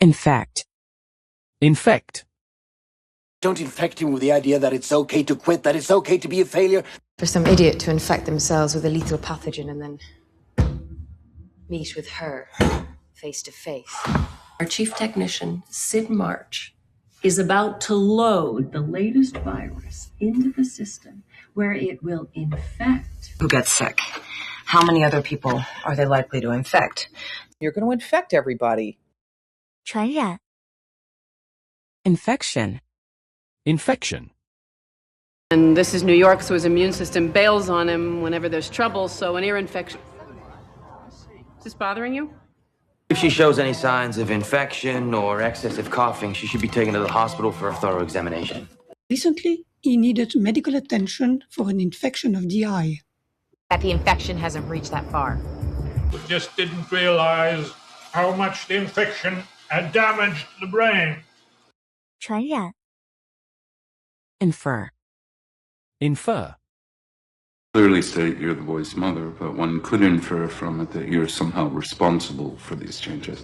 Infect. Infect. Don't infect him with the idea that it's okay to quit, that it's okay to be a failure. For some idiot to infect themselves with a lethal pathogen and then meet with her face to face. Our chief technician, Sid March, is about to load the latest virus into the system where it will infect. Who gets sick? How many other people are they likely to infect? You're going to infect everybody. 传染 Infection. Infection. And this is New York, so his immune system bails on him whenever there's trouble, so an ear infection. Is this bothering you? If she shows any signs of infection or excessive coughing, she should be taken to the hospital for a thorough examination. Recently, he needed medical attention for an infection of the eye. That the infection hasn't reached that far. We just didn't realize how much the infection had damaged the brain. 传染 Infer. Infer. Clearly state you're the boy's mother, but one could infer from it that you're somehow responsible for these changes.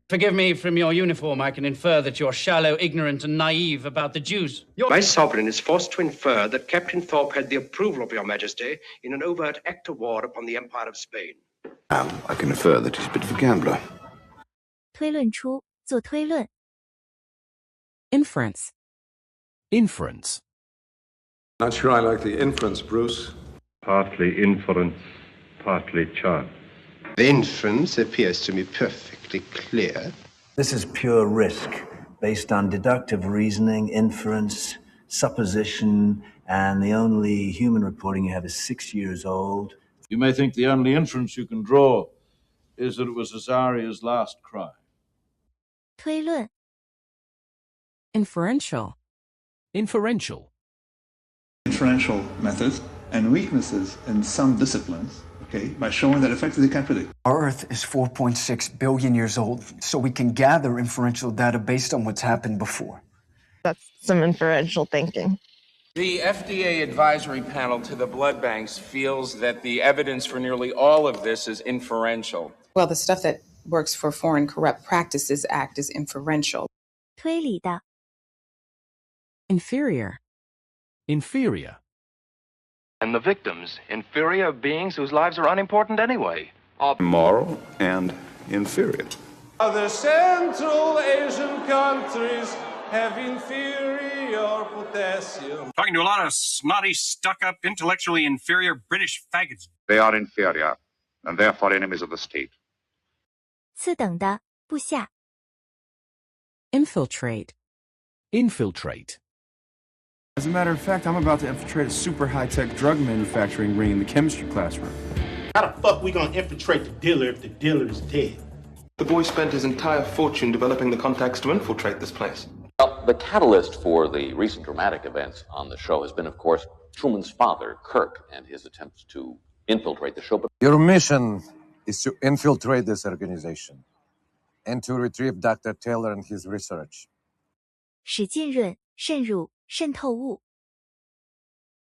Forgive me, from your uniform, I can infer that you're shallow, ignorant, and naive about the Jews. My sovereign is forced to infer that Captain Thorpe had the approval of your majesty in an overt act of war upon the Empire of Spain. I can infer that he's a bit of a gambler. 推论出做推论 Inference. Inference. Not sure I like the inference, Bruce. Partly inference, partly chance. The inference appears to me perfectly clear. This is pure risk, based on deductive reasoning, inference, supposition, and the only human reporting you have is 6 years old. You may think the only inference you can draw is that it was Azaria's last cry. 推论 Inferential. Inferential. Inferential methods and weaknesses in some disciplines, okay, by showing that effectively they can't predict. Our Earth is 4.6 billion years old, so we can gather inferential data based on what's happened before. That's some inferential thinking. The FDA advisory panel to the blood banks feels that the evidence for nearly all of this is inferential. Well, the stuff that works for Foreign Corrupt Practices Act is inferential. 推理的 Inferior. Inferior. And the victims, inferior beings whose lives are unimportant anyway. Moral and inferior. Other Central Asian countries have inferior potassium. Talking to a lot of snotty, stuck-up, intellectually inferior British faggots. They are inferior, and therefore enemies of the state. 次等的部下 Infiltrate. Infiltrate. As a matter of fact, I'm about to infiltrate a super high-tech drug manufacturing ring in the chemistry classroom. How the fuck we gonna infiltrate the dealer if the dealer is dead? The boy spent his entire fortune developing the contacts to infiltrate this place. Well, the catalyst for the recent dramatic events on the show has been, of course, Truman's father, Kirk, and his attempts to infiltrate the show. But your mission is to infiltrate this organization and to retrieve Dr. Taylor and his research. 使浸润渗入渗透物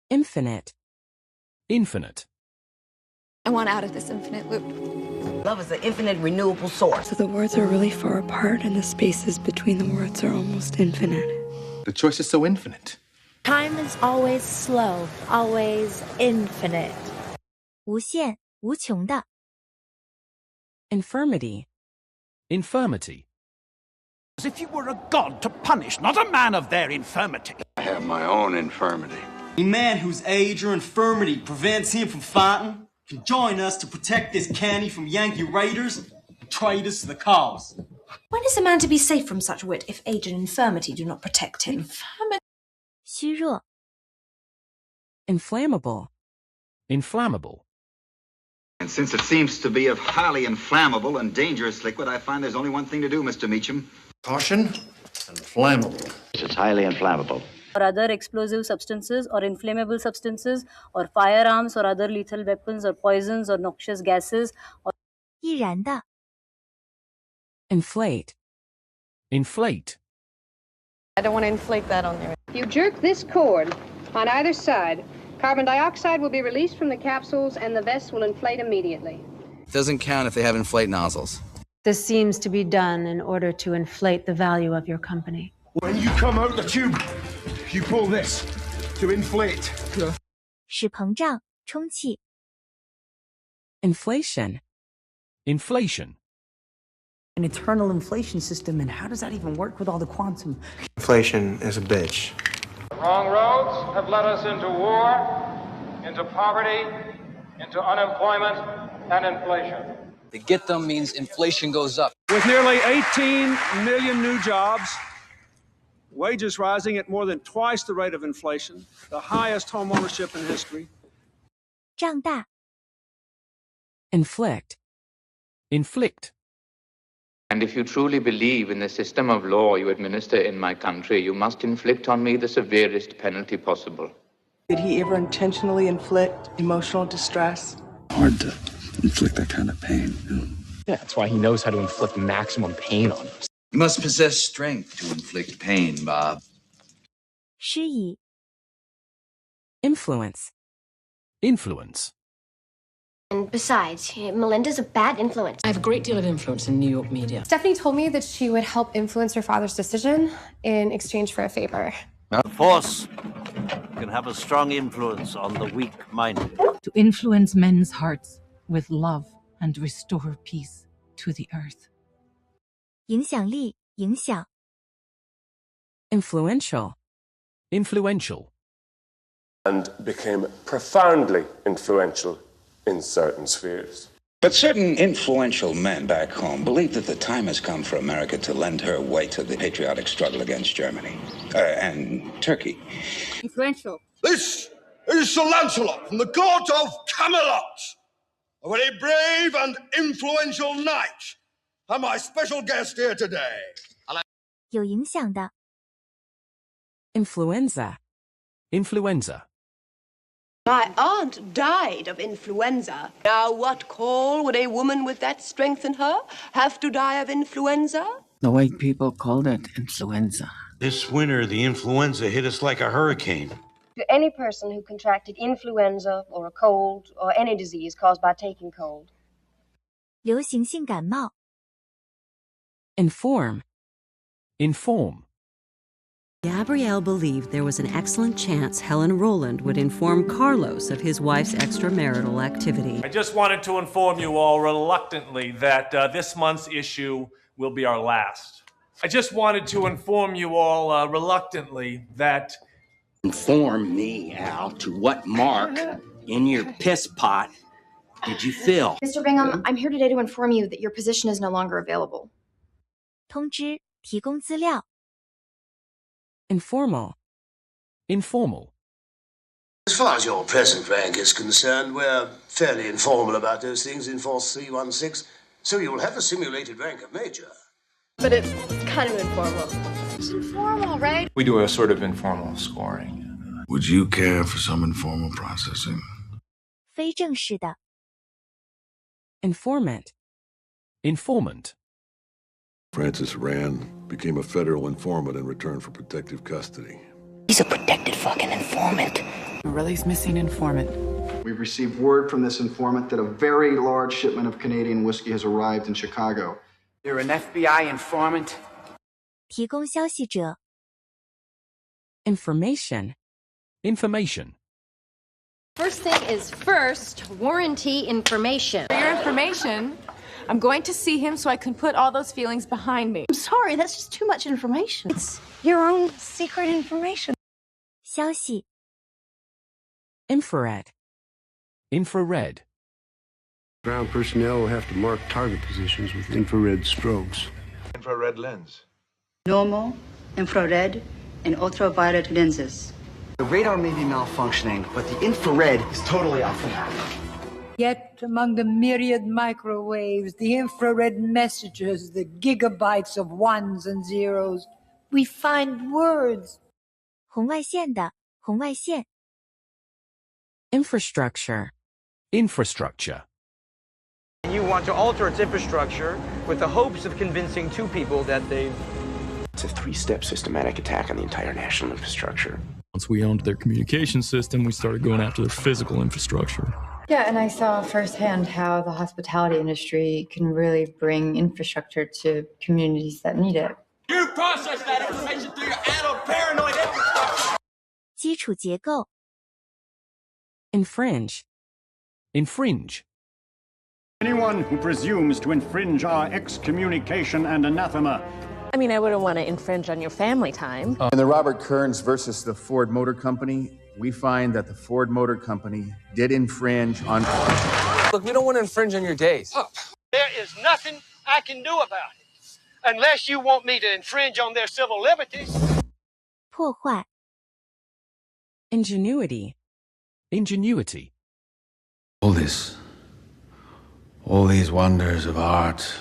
Infinite. Infinite. I want out of this infinite loop. Love is an infinite renewable source. So the words are really far apart and the spaces between the words are almost infinite. The choice is so infinite. Time is always slow, always infinite. 无限无穷的 Infirmity. Infirmity. As if you were a god to punish, not a man of their infirmity. I have my own infirmity. A man whose age or infirmity prevents him from fighting can join us to protect this county from Yankee raiders and traitors to the cause. When is a man to be safe from such wit if age and infirmity do not protect him? Infirmity. 虚弱 Inflammable. Inflammable. And since it seems to be of highly inflammable and dangerous liquid, I find there's only one thing to do, Mr. Meacham. Caution and flammable. It's highly inflammable. Or other explosive substances or inflammable substances or firearms or other lethal weapons or poisons or noxious gases or 易燃的 Inflate. Inflate. I don't want to inflate that on there. If you jerk this cord on either side, carbon dioxide will be released from the capsules and the vest will inflate immediately. It doesn't count if they have inflate nozzles. This seems to be done in order to inflate the value of your company. When you come out the tube, you pull this to inflate. 使膨胀，充气。 Inflation. Inflation. An eternal inflation system, and how does that even work with all the quantum? Inflation is a bitch. Wrong roads have led us into war, into poverty, into unemployment and inflation. To get them means inflation goes up. With nearly 18 million new jobs, wages rising at more than twice the rate of inflation, the highest home ownership in history. 胀大。 Inflict. Inflict. And if you truly believe in the system of law you administer in my country, you must inflict on me the severest penalty possible. Did he ever intentionally inflict emotional distress? Hard to inflict that kind of pain. Yeah, that's why he knows how to inflict maximum pain on us. You must possess strength to inflict pain, Bob. 施以。 Influence. Influence. And besides, Melinda's a bad influence. I have a great deal of influence in New York media. Stephanie told me that she would help influence her father's decision in exchange for a favor. The Force can have a strong influence on the weak-minded. To influence men's hearts with love and restore peace to the earth. 影响力，影响。 Influential. Influential. And became profoundly influential in certain spheres. But certain influential men back home believe that the time has come for America to lend her weight to the patriotic struggle against Germany and Turkey. Influential. This is Sir Lancelot from the court of Camelot, a very brave and influential knight, and my special guest here today. 有影响的。 Influenza. Influenza. My aunt died of influenza. Now what call would a woman with that strength in her have to die of influenza? The white people called it influenza. This winter, the influenza hit us like a hurricane. To any person who contracted influenza or a cold or any disease caused by taking cold. 流行性感冒。 Inform. Inform. Gabrielle believed there was an excellent chance Helen Rowland would inform Carlos of his wife's extramarital activity. I just wanted to inform you all reluctantly that this month's issue will be our last. I just wanted to inform you all reluctantly that... Inform me, Al, to what mark in your piss pot did you fill? Mr. Bingham, I'm here today to inform you that your position is no longer available. 通知，提供资料。 Informal. Informal. As far as your present rank is concerned, we're fairly informal about those things in Force 316, so you'll have a simulated rank of Major. But it's kind of informal. It's informal, right? We do a sort of informal scoring. Would you care for some informal processing? 非正式的。 Informant. Informant. Francis Rand became a federal informant in return for protective custody. He's a protected fucking informant. Morelli's missing informant. We've received word from this informant that a very large shipment of Canadian whiskey has arrived in Chicago. You're an FBI informant? 提供消息者。 Information. Information. First thing is first, warranty information. For your information, I'm going to see him so I can put all those feelings behind me. I'm sorry, that's just too much information. It's your own secret information. 消息。 Infrared. Infrared. Ground personnel will have to mark target positions with infrared strobes. Infrared lens. Normal, infrared, and ultraviolet lenses. The radar may be malfunctioning, but the infrared is totally off the map. Yet among the myriad microwaves, the infrared messages, the gigabytes of ones and zeros, we find words. 红外线的，红外线。 Infrastructure. Infrastructure. You want to alter its infrastructure with the hopes of convincing two people that they've... It's a three-step systematic attack on the entire national infrastructure. Once we owned their communication system, we started going after their physical infrastructure. Yeah, and I saw firsthand how the hospitality industry can really bring infrastructure to communities that need it. You process that information through your adult paranoid infrastructure. 基础结构 Infringe. Infringe. Anyone who presumes to infringe our excommunication and anathema. I mean, I wouldn't want to infringe on your family time. In the Robert Kearns versus the Ford Motor Company, we find that the Ford Motor Company did infringe on... Look, we don't want to infringe on your days. There is nothing I can do about it, unless you want me to infringe on their civil liberties. 破坏 Ingenuity. Ingenuity. All these wonders of art,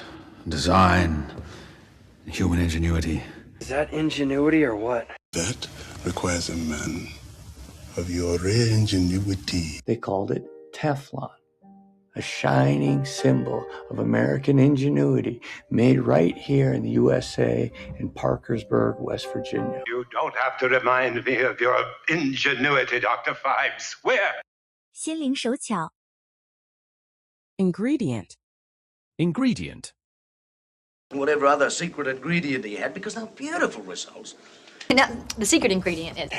design, human ingenuity. Is that ingenuity or what? That requires a man of your rare ingenuity. They called it Teflon, a shining symbol of American ingenuity made right here in the USA in Parkersburg, West Virginia. You don't have to remind me of your ingenuity, Dr. Five. Swear! 心灵手巧 Ingredient. Ingredient. Whatever other secret ingredient he had, because they're beautiful results. Now, the secret ingredient is...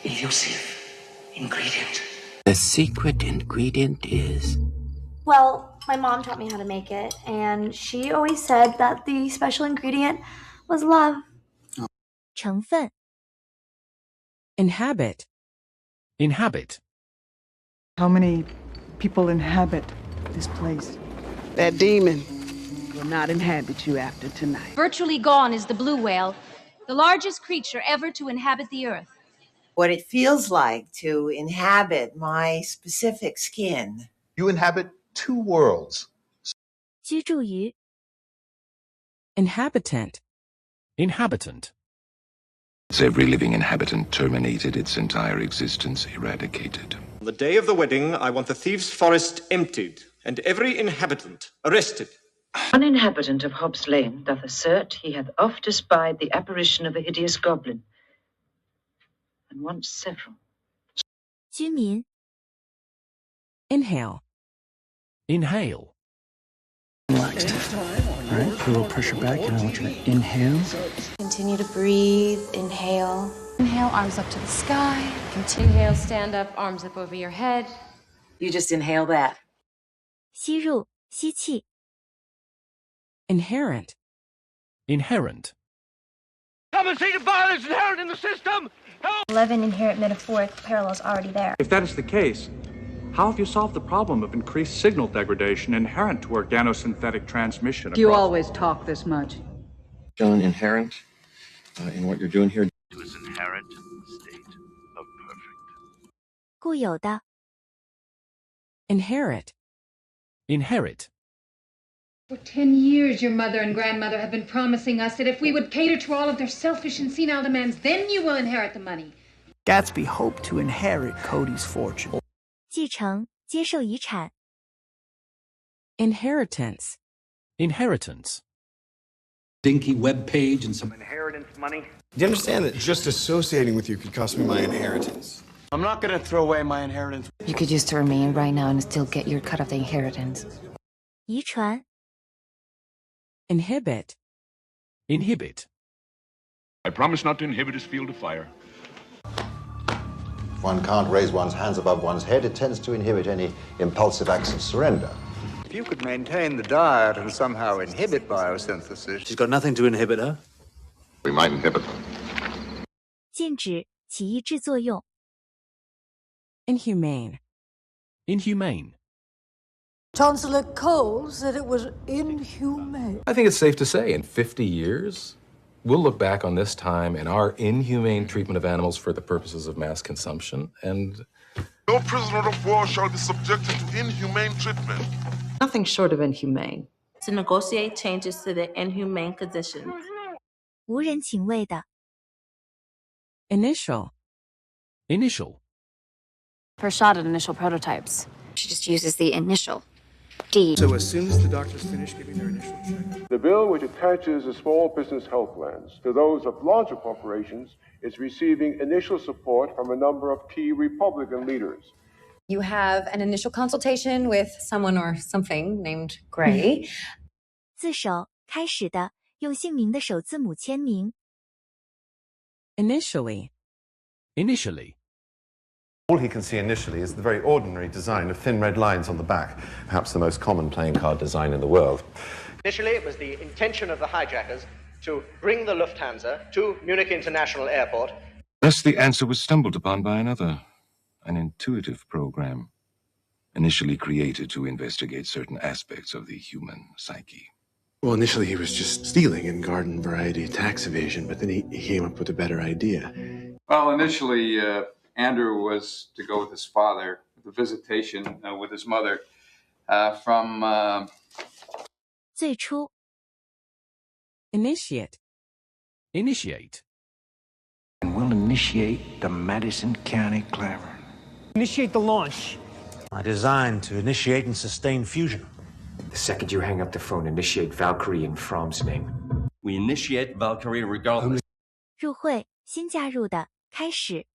Elusive ingredient. The secret ingredient is... Well, my mom taught me how to make it, and she always said that the special ingredient was love. 成分 Inhabit. Inhabit. How many people inhabit this place? That demon will not inhabit you after tonight. Virtually gone is the blue whale, the largest creature ever to inhabit the earth. What it feels like to inhabit my specific skin. You inhabit two worlds. 居住于 Inhabitant. Inhabitant. Every living inhabitant terminated, its entire existence eradicated. On the day of the wedding, I want the thieves' forest emptied, and every inhabitant arrested. One inhabitant of Hobbs Lane doth assert he hath oft espied the apparition of a hideous goblin, and once several. 居民 Inhale. Inhale. Relaxed. All right, put a little pressure back, and I want you to inhale. Continue to breathe. Inhale. Inhale, arms up to the sky. Inhale, stand up, arms up over your head. You just inhale that. 吸入吸气 Inherent. Inherent. Come and see the violence inherent in the system! Help! 11 inherent metaphoric parallels already there. If that is the case, how have you solved the problem of increased signal degradation inherent to organosynthetic transmission? You always talk this much. Shown inherent in what you're doing here. To its inherent state of perfect. 固有的 Inherit. Inherit. For 10 years, your mother and grandmother have been promising us that if we would cater to all of their selfish and senile demands, then you will inherit the money. Gatsby hoped to inherit Cody's fortune. 继承接受遗产 Inheritance. Inheritance. Dinky web page and some inheritance money. Do you understand that just associating with you could cost me my inheritance? I'm not gonna throw away my inheritance. You could just remain right now and still get your cut of the inheritance. 遗传 Inhibit. Inhibit. I promise not to inhibit his field of fire. If one can't raise one's hands above one's head, it tends to inhibit any impulsive acts of surrender. If you could maintain the diet and somehow inhibit biosynthesis... She's got nothing to inhibit her. We might inhibit them. 禁止起抑制作用 Inhumane. Inhumane. Chancellor Cole said it was inhumane. I think it's safe to say in 50 years, we'll look back on this time and our inhumane treatment of animals for the purposes of mass consumption, and... No prisoner of war shall be subjected to inhumane treatment. Nothing short of inhumane. To negotiate changes to the inhumane conditions. 无人情味的 Initial. Initial. First shot at initial prototypes. She just uses the initial. D. So as soon as the doctors finish giving their initial check. The bill which attaches the small business health plans to those of larger corporations is receiving initial support from a number of key Republican leaders. You have an initial consultation with someone or something named Gray. 自首开始的，用姓名的首字母签名。Initially. Initially. All he can see initially is the very ordinary design of thin red lines on the back, perhaps the most common playing card design in the world. Initially, it was the intention of the hijackers to bring the Lufthansa to Munich International Airport. Thus, the answer was stumbled upon by another, an intuitive program, initially created to investigate certain aspects of the human psyche. Well, initially he was just stealing in garden variety tax evasion, but then he came up with a better idea. Well, initially, Andrew was to go with his father, the visitation with his mother from... 最初 Initiate. Initiate. And we'll initiate the Madison County Clavern. Initiate the launch. Designed to initiate and sustain fusion. The second you hang up the phone, initiate Valkyrie in From's name. We initiate Valkyrie regardless. 入会，新加入的，开始。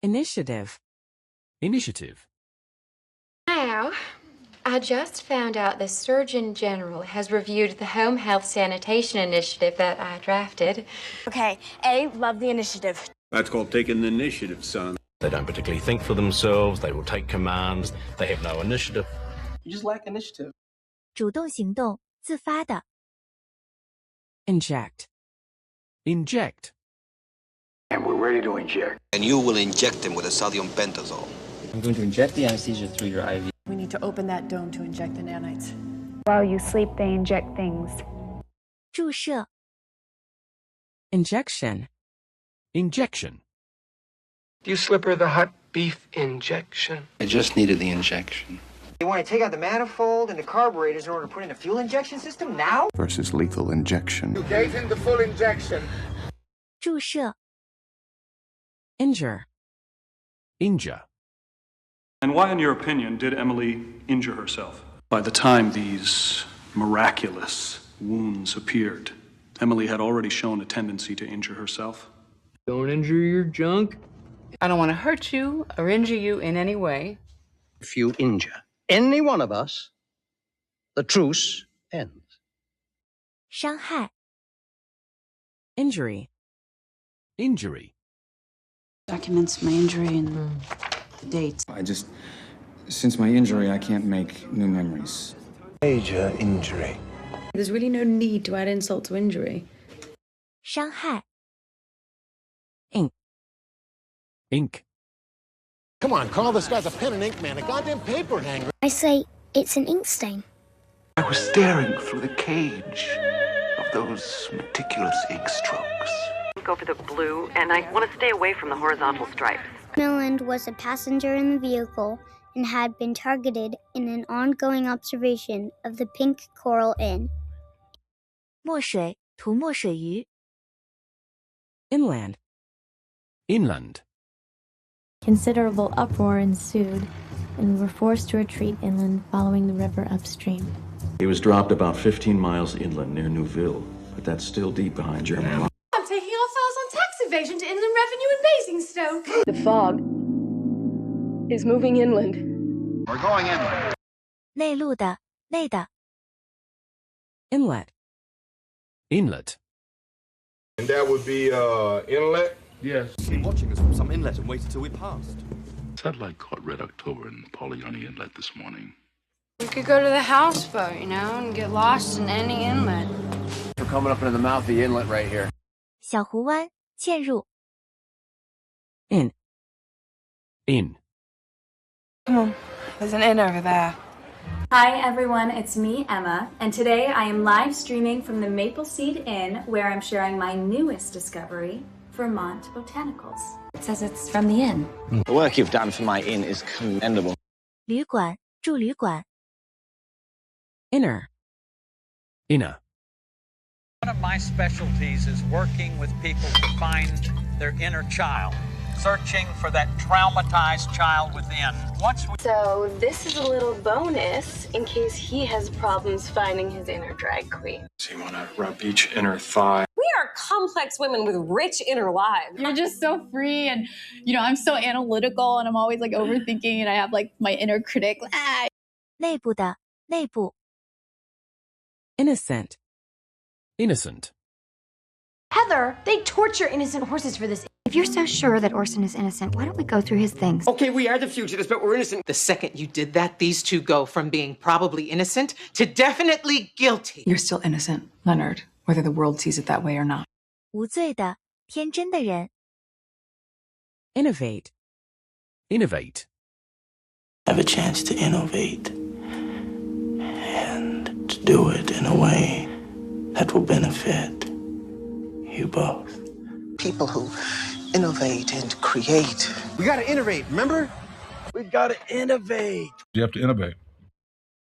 Initiative. Initiative. Now, I just found out the Surgeon General has reviewed the Home Health Sanitation Initiative that I drafted. Okay, A, love the initiative. That's called taking the initiative, son. They don't particularly think for themselves, they will take commands, they have no initiative. You just lack initiative. 主动行动，自发的。Inject. Inject. And we're ready to inject. And you will inject him with a sodium bentazole. I'm going to inject the anesthesia through your IV. We need to open that dome to inject the nanites. While you sleep, they inject things. 注射 Injection. Injection. Do you slip her the hot beef injection? I just needed the injection. You want to take out the manifold and the carburetors in order to put in a fuel injection system now? Versus lethal injection. You gave him the full injection. 注射 Injure. Injure. And why, in your opinion, did Emily injure herself? By the time these miraculous wounds appeared, Emily had already shown a tendency to injure herself. Don't injure your junk. I don't want to hurt you or injure you in any way. If you injure any one of us, the truce ends. 伤害 Injury. Injury. Documents my injury and the dates. Since my injury, I can't make new memories. Major injury. There's really no need to add insult to injury. 伤害 Ink. Ink. Come on, Carl, this guy's a pen and ink man, a goddamn paper hanger. I say it's an ink stain. I was staring through the cage of those meticulous ink strokes. Go for the blue, and I want to stay away from the horizontal stripes. Milland was a passenger in the vehicle and had been targeted in an ongoing observation of the Pink Coral Inn. 墨水涂墨水鱼 Inland. Inland. Considerable uproar ensued, and we were forced to retreat inland following the river upstream. He was dropped about 15 miles inland near Neuville, but that's still deep behind German lines. I'm taking our files on tax evasion to Inland Revenue in Basingstoke. The fog is moving inland. We're going inland. 内陆的内的 Inlet. Inlet. And that would be inlet? Yes. Been watching us from some inlet and waited till we passed. Satellite caught Red October in Polyoni Inlet this morning. We could go to the houseboat, and get lost in any inlet. We're coming up into the mouth of the inlet right here. 小湖湾嵌入 In. In. Come on, there's an inn over there. Hi everyone, it's me, Emma, and today I am live streaming from the Maple Seed Inn where I'm sharing my newest discovery, Vermont Botanicals. It says it's from the inn. The work you've done for my inn is commendable. 旅馆住旅馆 Inner. Inner. One of my specialties is working with people to find their inner child. searching for that traumatized child within. So this is a little bonus in case he has problems finding his inner drag queen. So you want to rub each inner thigh. We are complex women with rich inner lives. You're just so free, and I'm so analytical, and I'm always like overthinking, and I have like my inner critic. 内部的内部 Innocent. Innocent. Heather, they torture innocent horses for this. If you're so sure that Orson is innocent, why don't we go through his things? Okay, we are the fugitives, but we're innocent. The second you did that, these two go from being probably innocent to definitely guilty. You're still innocent, Leonard, whether the world sees it that way or not. 无罪的天真的人 Innovate. Innovate. Have a chance to innovate and to do it in a way that will benefit you both. People who innovate and create. We gotta innovate, remember? We gotta innovate. You have to innovate.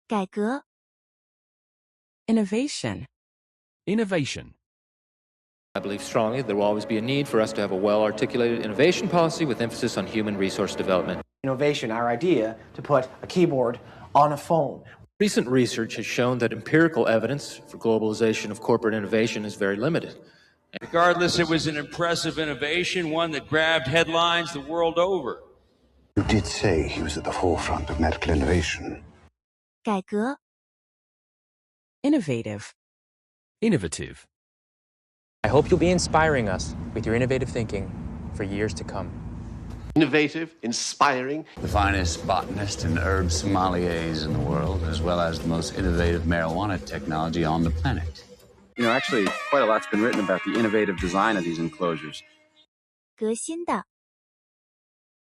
改革 Innovation. Innovation. I believe strongly there will always be a need for us to have a well-articulated innovation policy with emphasis on human resource development. Innovation, our idea to put a keyboard on a phone. Recent research has shown that empirical evidence for globalization of corporate innovation is very limited. Regardless, it was an impressive innovation, one that grabbed headlines the world over. You did say he was at the forefront of medical innovation. 改革 Innovative. Innovative. I hope you'll be inspiring us with your innovative thinking for years to come. Innovative, inspiring. The finest botanist and herb sommeliers in the world, as well as the most innovative marijuana technology on the planet. Actually, quite a lot's been written about the innovative design of these enclosures. 革新的